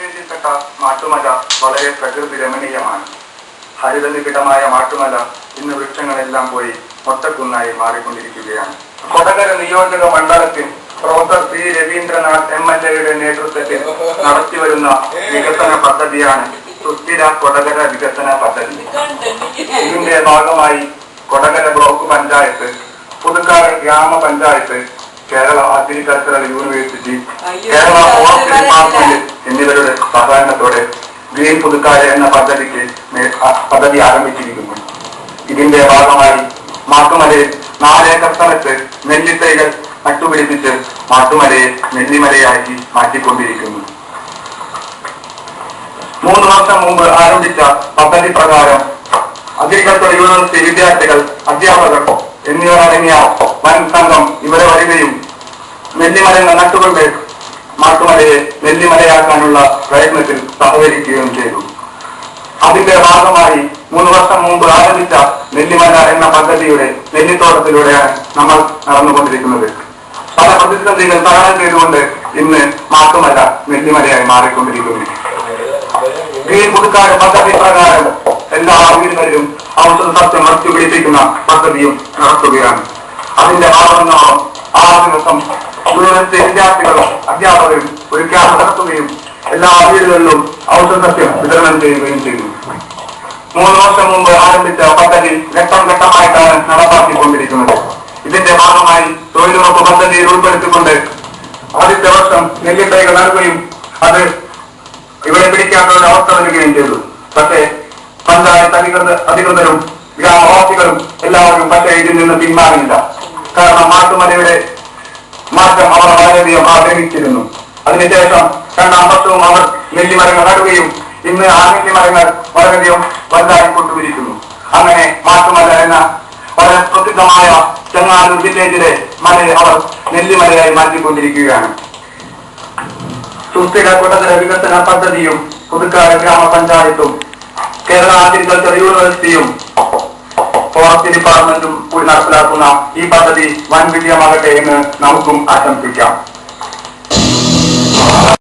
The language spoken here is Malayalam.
പേജിൽപ്പെട്ട മാട്ടുമല വളരെ പ്രകൃതി രമണീയമാണ്. ഹരിത നിബിഡമായ മാട്ടുമല ഇന്ന് വൃക്ഷങ്ങളെല്ലാം പോയി മൊട്ടക്കുന്നായി മാറിക്കൊണ്ടിരിക്കുകയാണ്. കൊടകര നിയോജക മണ്ഡലത്തിൽ പ്രൊഫസർ സി രവീന്ദ്രനാഥ് MLA നേതൃത്വത്തിൽ നടത്തിവരുന്ന വികസന പദ്ധതിയാണ് സുസ്ഥിര കൊടകര വികസന പദ്ധതി. ഇതിന്റെ ഭാഗമായി കൊടകര ബ്ലോക്ക് പഞ്ചായത്ത്, പുതുക്കാട് ഗ്രാമപഞ്ചായത്ത്, Kerala agricultural university, Kerala forest department എന്നിവരുടെ സഹകരണത്തോടെ ഗ്രീൻ പുതുക്കാട് എന്ന പദ്ധതി ആരംഭിച്ചിരിക്കുന്നു. ഇതിന്റെ ഭാഗമായി മാട്ടുമലയിൽ 4 ഏക്കർ സ്ഥലത്ത് നെല്ലിത്തൈകൾ നട്ടുപിടിപ്പിച്ച് മാട്ടുമലയെ നെല്ലിമലയാക്കി മാറ്റിക്കൊണ്ടിരിക്കുന്നു. 3 വർഷം മുമ്പ് ആരംഭിച്ച പദ്ധതി പ്രകാരം അഗ്രികൾച്ചർ യൂണിവേഴ്സിറ്റി വിദ്യാർത്ഥികൾ, അധ്യാപകർ എന്നിവരടങ്ങിയ വൻ സംഘം ഇവിടെ വരികയും നെല്ലിമരങ്ങൾ നട്ടുകൊണ്ട് മാട്ടുമലയെ നെല്ലിമലയാക്കാനുള്ള പ്രയത്നത്തിൽ സഹകരിക്കുകയും ചെയ്തു. അതിന്റെ ഭാഗമായി 3 വർഷം മുമ്പ് ആരംഭിച്ച നെല്ലിമല എന്ന പദ്ധതിയുടെ നെല്ലിത്തോട്ടത്തിലൂടെയാണ് നമ്മൾ നടന്നുകൊണ്ടിരിക്കുന്നത്. പല പ്രതിസന്ധികൾ തരണം ചെയ്തുകൊണ്ട് ഇന്ന് മാട്ടുമല നെല്ലിമലയായി മാറിക്കൊണ്ടിരിക്കുന്നു. ഗ്രീൻ പുതുക്കാട് പദ്ധതി പ്രകാരം എല്ലാ വീടുകളിലും ഔഷധ സസ്യം നട്ടുപിടിപ്പിക്കുന്ന പദ്ധതിയും നടത്തുകയാണ്. അതിന്റെ ഭാഗമെന്നോളം ആ ദിവസം യൂണിവേഴ്സിറ്റി വിദ്യാർത്ഥികളും അധ്യാപകരും ഒരു ക്യാമ്പ് നടത്തുകയും എല്ലാ വീടുകളിലും ഔഷധ സസ്യം വിതരണം ചെയ്യുകയും ചെയ്തു. 3 വർഷം മുമ്പ് ആരംഭിച്ച പദ്ധതി ഘട്ടം ഘട്ടമായിട്ടാണ് നടപ്പാക്കിക്കൊണ്ടിരിക്കുന്നത്. ഇതിന്റെ ഭാഗമായി തൊഴിലുറപ്പ് പദ്ധതിയിൽ ഉൾപ്പെടുത്തിക്കൊണ്ട് ആദ്യത്തെ വർഷം നെല്ലിത്തൈകൾ നൽകുകയും അത് ഇവിടെ പിടിക്കാത്ത ഒരു അവസ്ഥ വരികയും ചെയ്തു. പക്ഷേ പഞ്ചായത്ത് അധികൃതരും ഗ്രാമവാസികളും എല്ലാവരും പക്ഷേ ഇതിൽ നിന്ന് പിന്മാറിയില്ല. കാരണം മാട്ടുമലയുടെ മാറ്റം അവർ വളരെയധികം ആഗ്രഹിച്ചിരുന്നു. അതിനുശേഷം 2ാം വർഷവും അവർ നെല്ലിമരങ്ങൾ നടുകയും ഇന്ന് ആ നെല്ലിമരങ്ങൾ വളരെയധികം വലുതായിക്കൊണ്ടിരിക്കുന്നു. അങ്ങനെ മാട്ടുമല എന്ന വളരെ പ്രസിദ്ധമായ ചെങ്ങാനൂർ വില്ലേജിലെ മലയെ അവർ നെല്ലിമലയായി മാറ്റിക്കൊണ്ടിരിക്കുകയാണ്. സുസ്ഥിര കൊടകര വികസന പദ്ധതിയും പുതുക്കാട് ഗ്രാമപഞ്ചായത്തും കേരള അഗ്രികൾച്ചർ യൂണിവേഴ്സിറ്റിയും ഫോറസ്റ്റ് ഡിപ്പാർട്ട്മെന്റും കൂടി നടപ്പിലാക്കുന്ന ഈ പദ്ധതി വൻ വിജയമാകട്ടെ എന്ന് നമുക്കും ആശംസിക്കാം.